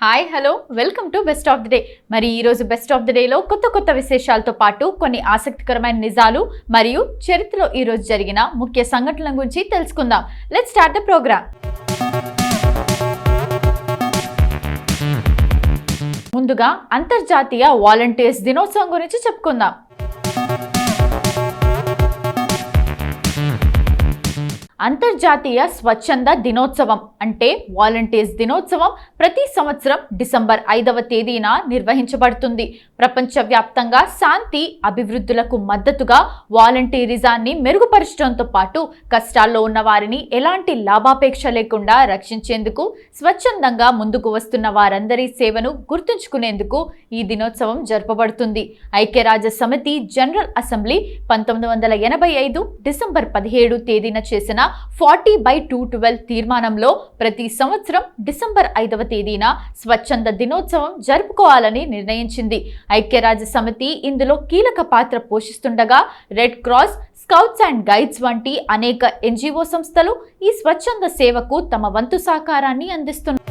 Hi hello welcome to best of the day. మరి ఈరోజు best of the డేలో కొత్త విశేషాలతో పాటు కొన్ని ఆసక్తికరమైన నిజాలు మరియు చరిత్రలో ఈరోజు జరిగిన ముఖ్య సంఘటనల గురించి తెలుసుకుందాం. Let's start the program. ముందుగా అంతర్జాతీయ వాలంటీర్స్ దినోత్సవం గురించి చెప్పుకుందాం. అంతర్జాతీయ స్వచ్ఛంద దినోత్సవం అంటే వాలంటీర్స్ దినోత్సవం ప్రతి సంవత్సరం డిసెంబర్ 5వ తేదీన నిర్వహించబడుతుంది. ప్రపంచవ్యాప్తంగా శాంతి అభివృద్ధులకు మద్దతుగా వాలంటీరిజాన్ని మెరుగుపరచడంతో పాటు కష్టాల్లో ఉన్న వారిని ఎలాంటి లాభాపేక్ష లేకుండా రక్షించేందుకు స్వచ్ఛందంగా ముందుకు వస్తున్న వారందరి సేవను గుర్తుంచుకునేందుకు ఈ దినోత్సవం జరపబడుతుంది. ఐక్యరాజ్య సమితి జనరల్ అసెంబ్లీ 1985 డిసెంబర్ 17 తేదీన చేసిన 40/212 తీర్మానంలో ప్రతి సంవత్సరం డిసెంబర్ 5వ తేదీన స్వచ్ఛంద దినోత్సవం జరుపుకోవాలని నిర్ణయించింది. ఐక్యరాజ్య సమితి ఇందులో కీలక పాత్ర పోషిస్తుండగా red cross, scouts and guides వంటి అనేక ఎన్జిఓ సంస్థలు ఈ స్వచ్ఛంద సేవకు తమ వంతు సహకారాన్ని అందిస్తున్నాయి.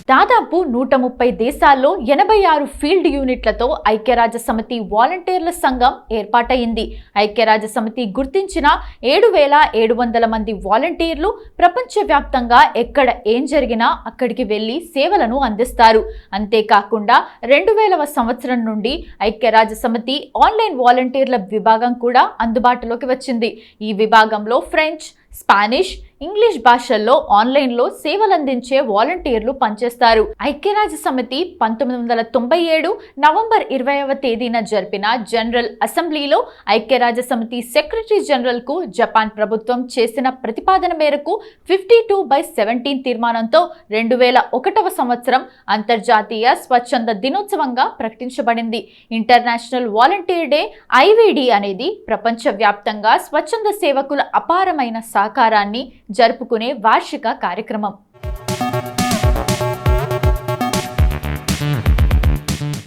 దాదాపు 130 దేశాల్లో 86 ఫీల్డ్ యూనిట్లతో ఐక్యరాజ్య సమితి వాలంటీర్ల సంఘం ఏర్పాటైంది. ఐక్యరాజ్య సమితి గుర్తించిన 7,700 మంది వాలంటీర్లు ప్రపంచవ్యాప్తంగా ఎక్కడ ఏం జరిగినా అక్కడికి వెళ్లి సేవలను అందిస్తారు. అంతేకాకుండా 2000వ సంవత్సరం నుండి ఐక్యరాజ్య సమితి ఆన్లైన్ వాలంటీర్ల విభాగం కూడా అందుబాటులోకి వచ్చింది. ఈ విభాగంలో ఫ్రెంచ్, స్పానిష్, ఇంగ్లీష్ భాషల్లో ఆన్లైన్లో సేవలందించే వాలంటీర్లు పనిచేస్తారు. ఐక్యరాజ్య సమితి 1997 నవంబర్ 20వ తేదీన జరిపిన జనరల్ అసెంబ్లీలో ఐక్యరాజ్య సమితి సెక్రటరీ జనరల్కు జపాన్ ప్రభుత్వం చేసిన ప్రతిపాదన మేరకు 52/17 తీర్మానంతో 2001వ సంవత్సరం అంతర్జాతీయ స్వచ్ఛంద దినోత్సవంగా ప్రకటించబడింది. ఇంటర్నేషనల్ వాలంటీర్ డే IVD అనేది ప్రపంచవ్యాప్తంగా స్వచ్ఛంద సేవకుల అపారమైన సహకారాన్ని జరుపుకునే వార్షిక కార్యక్రమం.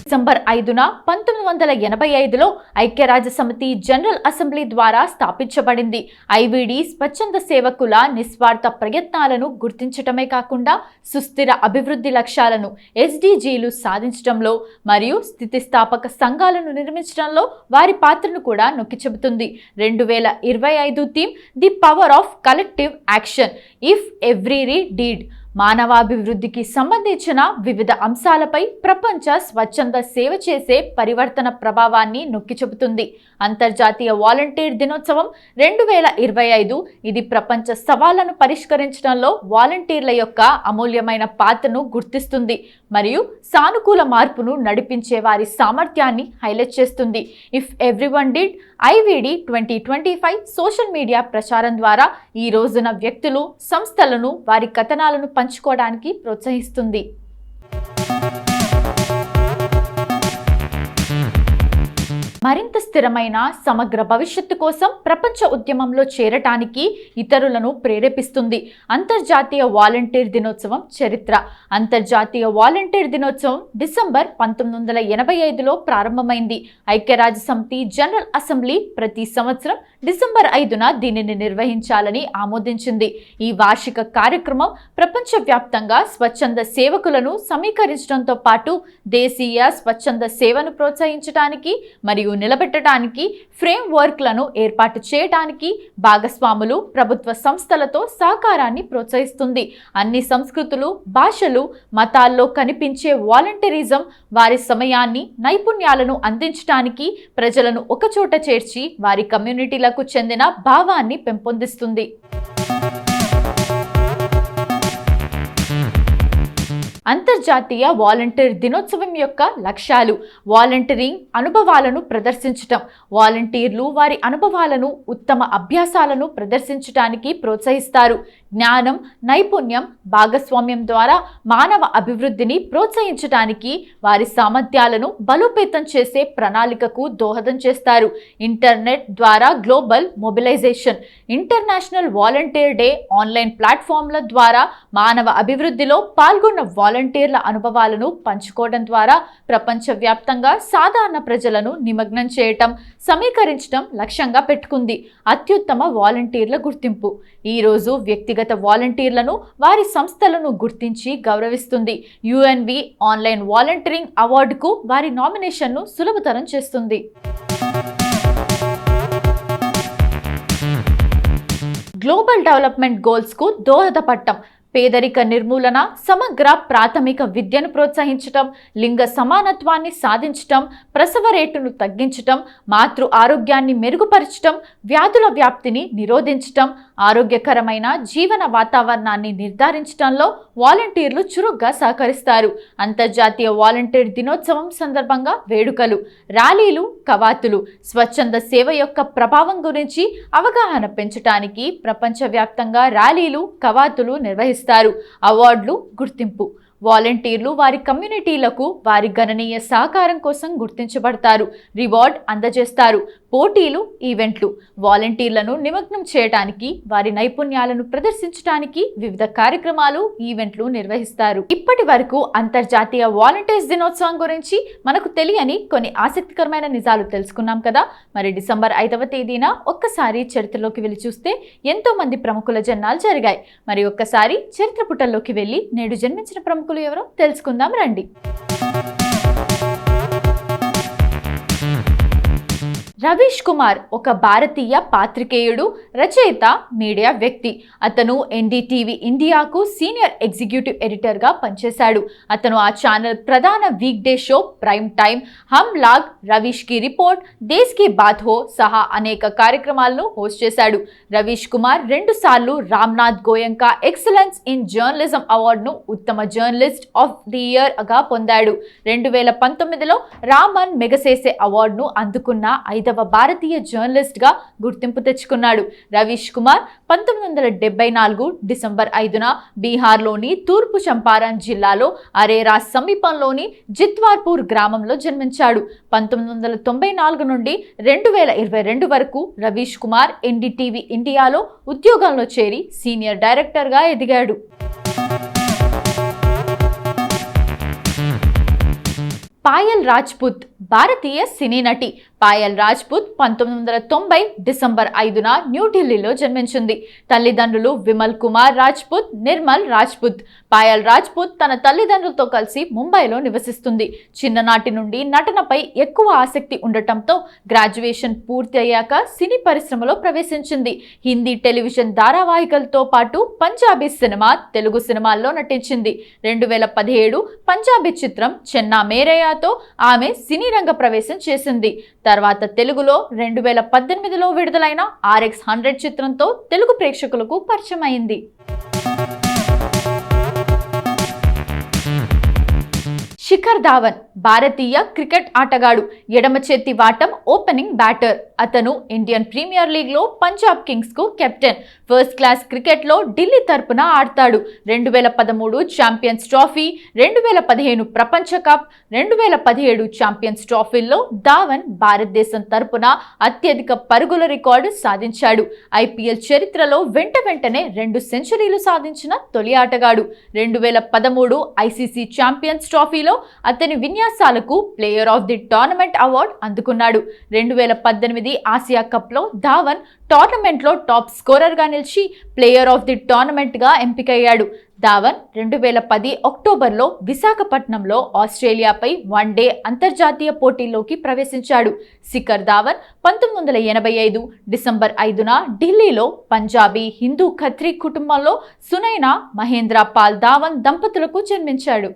డిసెంబర్ 5న 1985లో ఐక్యరాజ్య సమితి జనరల్ అసెంబ్లీ ద్వారా స్థాపించబడింది. IVD స్వచ్ఛంద సేవకుల నిస్వార్థ ప్రయత్నాలను గుర్తించటమే కాకుండా సుస్థిర అభివృద్ధి లక్ష్యాలను SDGలు సాధించడంలో మరియు స్థితిస్థాపక సంఘాలను నిర్మించడంలో వారి పాత్రను కూడా నొక్కి చెబుతుంది. 2025 theme the power of collective action if every deed మానవాభివృద్ధికి సంబంధించిన వివిధ అంశాలపై ప్రపంచ స్వచ్ఛంద సేవ చేసే పరివర్తన ప్రభావాన్ని నొక్కి చెబుతుంది. అంతర్జాతీయ వాలంటీర్ దినోత్సవం 2025 ఇది ప్రపంచ సవాళ్లను పరిష్కరించడంలో వాలంటీర్ల యొక్క అమూల్యమైన పాత్రను గుర్తిస్తుంది మరియు సానుకూల మార్పును నడిపించే వారి సామర్థ్యాన్ని హైలైట్ చేస్తుంది. If everyone did IVD 2025 social media ప్రచారం ద్వారా ఈ రోజున వ్యక్తులు, సంస్థలను వారి కథనాలను పంచుకోవడానికి ప్రోత్సహిస్తుంది. మరింత స్థిరమైన సమగ్ర భవిష్యత్తు కోసం ప్రపంచ ఉద్యమంలో చేరటానికి ఇతరులను ప్రేరేపిస్తుంది. అంతర్జాతీయ వాలంటీర్ దినోత్సవం చరిత్ర. అంతర్జాతీయ వాలంటీర్ దినోత్సవం డిసెంబర్ 1985లో ప్రారంభమైంది. ఐక్యరాజ్య సమితి జనరల్ అసెంబ్లీ ప్రతి సంవత్సరం డిసెంబర్ 5న దీనిని నిర్వహించాలని ఆమోదించింది. ఈ వార్షిక కార్యక్రమం ప్రపంచవ్యాప్తంగా స్వచ్ఛంద సేవకులను సమీకరించడంతో పాటు దేశీయ స్వచ్ఛంద సేవను ప్రోత్సహించడానికి మరియు నిలబెట్టడానికి ఫ్రేమ్ వర్క్లను ఏర్పాటు చేయడానికి భాగస్వాములు, ప్రభుత్వ సంస్థలతో సహకారాన్ని ప్రోత్సహిస్తుంది. అన్ని సంస్కృతులు, భాషలు, మతాల్లో కనిపించే వాలంటీరిజం వారి సమయాన్ని, నైపుణ్యాలను అందించడానికి ప్రజలను ఒకచోట చేర్చి వారి కమ్యూనిటీలకు చెందిన భావాన్ని పెంపొందిస్తుంది. అంతర్జాతీయ వాలంటీర్ దినోత్సవం యొక్క లక్ష్యాలు: వాలంటీరింగ్ అనుభవాలను ప్రదర్శించటం. వాలంటీర్లు వారి అనుభవాలను, ఉత్తమ అభ్యాసాలను ప్రదర్శించడానికి ప్రోత్సహిస్తారు. జ్ఞానం, నైపుణ్యం, భాగస్వామ్యం ద్వారా మానవ అభివృద్ధిని ప్రోత్సహించడానికి వారి సామర్థ్యాలను బలోపేతం చేసే ప్రణాళికకు దోహదం చేస్తారు. ఇంటర్నెట్ ద్వారా global mobilisation. International volunteer day online ప్లాట్ఫామ్ల ద్వారా మానవ అభివృద్ధిలో పాల్గొన్న వాలంటీర్ల అనుభవాలను పంచుకోవడం ద్వారా ప్రపంచవ్యాప్తంగా సాధారణ ప్రజలను నిమగ్నం చేయటం, సమీకరించడం లక్ష్యంగా పెట్టుకుంది అత్యుత్తమ వాలంటీర్ల గుర్తింపు. ఈరోజు వ్యక్తిగత వాలంటీర్లను, వారి సంస్థలను గుర్తించి గౌరవిస్తుంది. యుఎన్వి ఆన్లైన్ వాలంటీరింగ్ అవార్డుకు వారి నామినేషన్ను సులభతరం చేస్తుంది. గ్లోబల్ డెవలప్మెంట్ గోల్స్కు దోహదపడటం, పేదరిక నిర్మూలన, సమగ్ర ప్రాథమిక విద్యను ప్రోత్సహించటం, లింగ సమానత్వాన్ని సాధించటం, ప్రసవ రేటును తగ్గించటం, మాతృ ఆరోగ్యాన్ని మెరుగుపరచటం, వ్యాధుల వ్యాప్తిని నిరోధించటం, ఆరోగ్యకరమైన జీవన వాతావరణాన్ని నిర్ధారించడంలో వాలంటీర్లు చురుగ్గా సహకరిస్తారు. అంతర్జాతీయ వాలంటీర్ దినోత్సవం సందర్భంగా వేడుకలు, ర్యాలీలు, కవాతులు స్వచ్ఛంద సేవ యొక్క ప్రభావం గురించి అవగాహన పెంచడానికి ప్రపంచవ్యాప్తంగా ర్యాలీలు, కవాతులు నిర్వహిస్తారు. అవార్డులు, గుర్తింపు. వాలంటీర్లు వారి కమ్యూనిటీలకు వారి గణనీయ సహకారం కోసం గుర్తించబడతారు, రివార్డ్ అందజేస్తారు. పోటీలు, ఈవెంట్లు వాలంటీర్లను నిమగ్నం చేయడానికి, వారి నైపుణ్యాలను ప్రదర్శించడానికి వివిధ కార్యక్రమాలు, ఈవెంట్లు నిర్వహిస్తారు. ఇప్పటి వరకు అంతర్జాతీయ వాలంటీర్స్ దినోత్సవం గురించి మనకు తెలియని కొన్ని ఆసక్తికరమైన నిజాలు తెలుసుకున్నాం కదా. మరి డిసెంబర్ 5వ తేదీన ఒక్కసారి చరిత్రలోకి వెళ్ళి చూస్తే ఎంతో మంది ప్రముఖుల జన్మాలు జరిగాయి. మరి ఒక్కసారి చరిత్ర పుటల్లోకి వెళ్ళి నేడు జన్మించిన ప్రముఖులు ఎవరో తెలుసుకుందాం రండి. రవీష్ కుమార్ ఒక భారతీయ పాత్రికేయుడు, రచయిత, మీడియా వ్యక్తి. అతను ఎన్డీటీవీ ఇండియాకు సీనియర్ ఎగ్జిక్యూటివ్ ఎడిటర్గా పనిచేశాడు. అతను ఆ ఛానల్ ప్రధాన weekday show prime time, Hum Log, Ravish Ki report, దేశ్ కి బాత్ హో సహా అనేక కార్యక్రమాలను హోస్ట్ చేశాడు. రవీష్ కుమార్ 2 సార్లు Ramnath Goenka excellence in journalism అవార్డును ఉత్తమ జర్నలిస్ట్ ఆఫ్ ది ఇయర్ గా పొందాడు. 2019లో రామన్ మెగసెసే అవార్డును అందుకున్న 5వ భారతీయ జర్నలిస్ట్ గా గుర్తింపు తెచ్చుకున్నాడు. రవీష్ కుమార్ 1974 డిసెంబర్ 5న బీహార్లోని తూర్పు చంపారణ్ జిల్లాలో అరేరా సమీపంలోని జిత్వార్పూర్ గ్రామంలో జన్మించాడు. 1994 నుండి 2022 వరకు రవీష్ కుమార్ ఎన్డీటీవీ ఇండియాలో ఉద్యోగంలో చేరి సీనియర్ డైరెక్టర్గా ఎదిగాడు. పాయల్ రాజ్పుత్ భారతీయ సినీ నటి. పాయల్ రాజ్పుత్ 1990 డిసెంబర్ 5న న్యూఢిల్లీలో జన్మించింది. తల్లిదండ్రులు విమల్ కుమార్ రాజ్పుత్, నిర్మల్ రాజ్పుత్. పాయల్ రాజ్పుత్ తన తల్లిదండ్రులతో కలిసి ముంబైలో నివసిస్తుంది. చిన్ననాటి నుండి నటనపై ఎక్కువ ఆసక్తి ఉండటంతో గ్రాడ్యుయేషన్ పూర్తి అయ్యాక సినీ పరిశ్రమలో ప్రవేశించింది. హిందీ టెలివిజన్ ధారావాహికలతో పాటు పంజాబీ సినిమా, తెలుగు సినిమాల్లో నటించింది. 2017 పంజాబీ చిత్రం చెన్నా మేరయాతో ఆమె సినీ రంగ ప్రవేశం చేసింది. తర్వాత తెలుగులో 2018లో విడుదలైన RX100 చిత్రంతో తెలుగు ప్రేక్షకులకు పరిచయం అయింది. శిఖర్ ధావన్ భారతీయ క్రికెట్ ఆటగాడు, ఎడమ చేతి వాటం ఓపెనింగ్ బ్యాటర్. అతను ఇండియన్ ప్రీమియర్ లీగ్లో పంజాబ్ కింగ్స్కు కెప్టెన్. ఫస్ట్ క్లాస్ క్రికెట్లో ఢిల్లీ తరపున ఆడతాడు. 2013 ఛాంపియన్స్ ట్రోఫీ, 2015 ప్రపంచ కప్, 2017 ఛాంపియన్స్ ట్రోఫీల్లో ధావన్ భారతదేశం తరపున అత్యధిక పరుగుల రికార్డు సాధించాడు. ఐపీఎల్ చరిత్రలో వెంటనే 2 సెంచరీలు సాధించిన తొలి ఆటగాడు. 2013 ఐసీసీ ఛాంపియన్స్ ట్రోఫీలో అతని విన్యాసాలకు player of the tournament award అందుకున్నాడు. 2018 ఆసియా కప్లో ధావన్ టోర్నమెంట్లో టాప్ స్కోరర్గా నిలిచి ప్లేయర్ ఆఫ్ ది టోర్నమెంట్గా ఎంపికయ్యాడు. ధావన్ 2010 అక్టోబర్లో విశాఖపట్నంలో ఆస్ట్రేలియాపై వన్డే అంతర్జాతీయ పోటీల్లోకి ప్రవేశించాడు. శిఖర్ ధావన్ 1985 డిసెంబర్ 5న ఢిల్లీలో పంజాబీ హిందూ ఖత్రీ కుటుంబంలో సునైనా మహేంద్ర పాల్ ధావన్ దంపతులకు జన్మించాడు.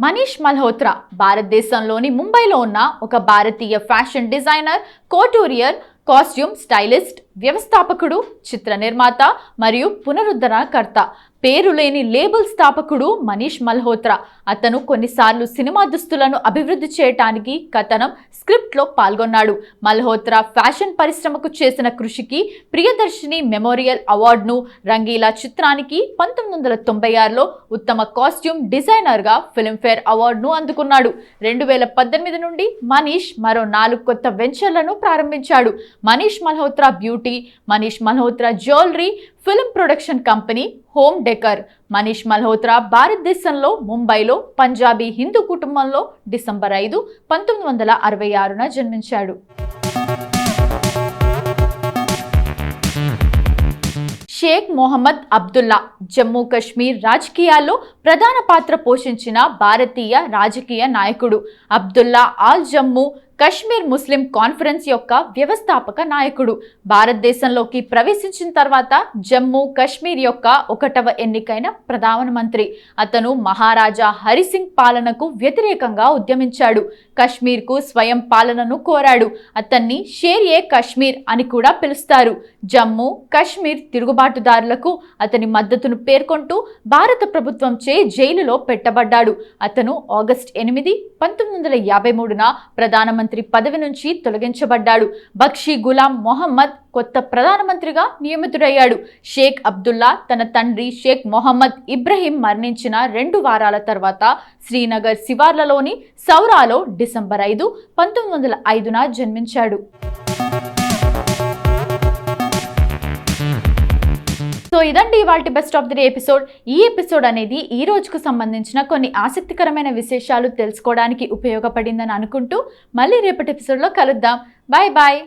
మనీష్ మల్హోత్రా భారతదేశంలోని ముంబైలో ఉన్న ఒక భారతీయ ఫ్యాషన్ డిజైనర్, కోటూరియర్, కాస్ట్యూమ్ స్టైలిస్ట్, వ్యవస్థాపకుడు, చిత్ర నిర్మాత మరియు పునరుద్ధరణకర్త. పేరు లేని లేబుల్ స్థాపకుడు మనీష్ మల్హోత్రా. అతను కొన్నిసార్లు సినిమా దుస్తులను అభివృద్ధి చేయడానికి కథనం, స్క్రిప్ట్లో పాల్గొన్నాడు. మల్హోత్రా ఫ్యాషన్ పరిశ్రమకు చేసిన కృషికి ప్రియదర్శిని మెమోరియల్ అవార్డును, రంగీలా చిత్రానికి 1996లో ఉత్తమ కాస్ట్యూమ్ డిజైనర్గా ఫిల్మ్ఫేర్ అవార్డును అందుకున్నాడు. 2018 నుండి మనీష్ మరో 4 కొత్త వెంచర్లను ప్రారంభించాడు. Manish Malhotra beauty beauty, Manish Malhotra jewellery, film production company home decor. Manish Malhotra భారతదేశంలో ముంబైలో పంజాబీ హిందూ కుటుంబంలో డిసెంబర్ 5, 1966న జన్మించాడు. షేక్ మొహమ్మద్ అబ్దుల్లా జమ్మూ కశ్మీర్ రాజకీయాల్లో ప్రధాన పాత్ర పోషించిన భారతీయ రాజకీయ నాయకుడు. అబ్దుల్లా ఆల్ జమ్మూ కశ్మీర్ ముస్లిం కాన్ఫరెన్స్ యొక్క వ్యవస్థాపక నాయకుడు. భారతదేశంలోకి ప్రవేశించిన తర్వాత జమ్మూ కశ్మీర్ యొక్క 1వ ఎన్నికైన ప్రధానమంత్రి. అతను మహారాజా హరిసింగ్ పాలనకు వ్యతిరేకంగా ఉద్యమించాడు. కశ్మీర్కు స్వయం పాలనను కోరాడు. అతన్ని షేర్-ఏ కశ్మీర్ అని కూడా పిలుస్తారు. జమ్మూ కశ్మీర్ తిరుగుబాటుదారులకు అతని మద్దతును పేర్కొంటూ భారత ప్రభుత్వంచే జైలులో పెట్టబడ్డాడు. అతను ఆగస్టు 8, 1953న ప్రధానమంత్రి పదవి నుంచి తొలగించబడ్డాడు. బక్షీ గులాం మొహమ్మద్ కొత్త ప్రధానమంత్రిగా నియమితుడయ్యాడు. షేక్ అబ్దుల్లా తన తండ్రి షేక్ మొహమ్మద్ ఇబ్రహీం మరణించిన 2 వారాల తర్వాత శ్రీనగర్ శివార్లలోని సౌరాలో డిసెంబర్ 5, 1905న జన్మించాడు. సో ఇదండి ఇవాల్టి best of the day episode. ఈ ఎపిసోడ్ అనేది ఈ రోజుకు సంబంధించిన కొన్ని ఆసక్తికరమైన విశేషాలు తెలుసుకోవడానికి ఉపయోగపడిందని అనుకుంటూ మళ్ళీ రేపటి ఎపిసోడ్లో కలుద్దాం. Bye bye.